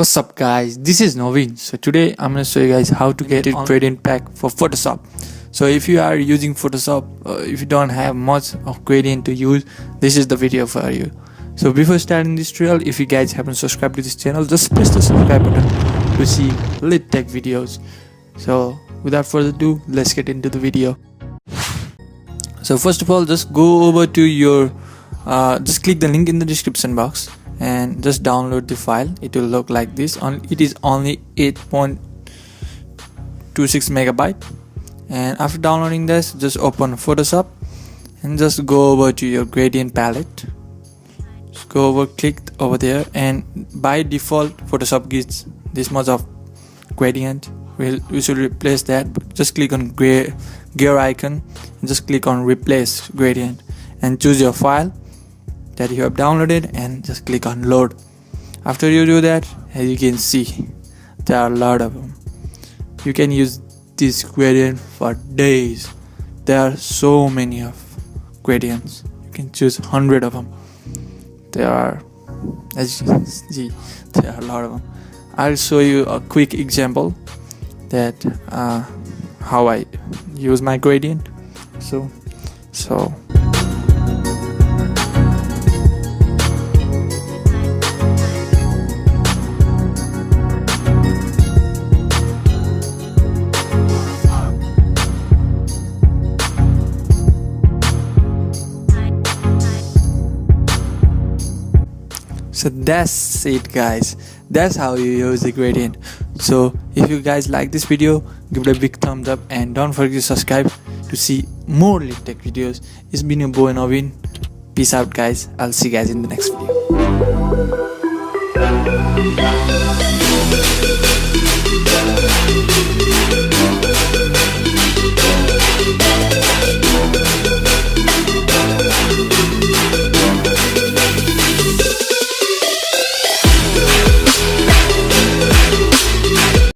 What's up guys, this is Novin. So today I'm going to show you guys how to get a gradient pack for Photoshop. So if you are using Photoshop, if you don't have much of gradient to use, this is the video for you. So before starting this tutorial, if you guys haven't subscribed to this channel, just press the subscribe button to see lit tech videos. So without further ado, let's get into the video. So first of all, just go over to your just click the link in the description box and just download the file. It will look like this. It is only 8.26 megabyte. And after downloading this, just open Photoshop and just go over to your gradient palette. Just go over, click over there, and by default Photoshop gives this much of gradient. We should replace that. But just click on gear icon and just click on replace gradient and choose your file that you have downloaded and just click on load. After you do that, as you can see, there are a lot of them. You can use this gradient for days. There are so many of gradients. You can choose 100 of them. There are, as you can see, there are a lot of them. I'll show you a quick example that how I use my gradient. So that's it guys, that's how you use the gradient. So if you guys like this video, give it a big thumbs up and don't forget to subscribe to see more lit tech videos. It's been your boy Novin. Peace out guys, I'll see you guys in the next video.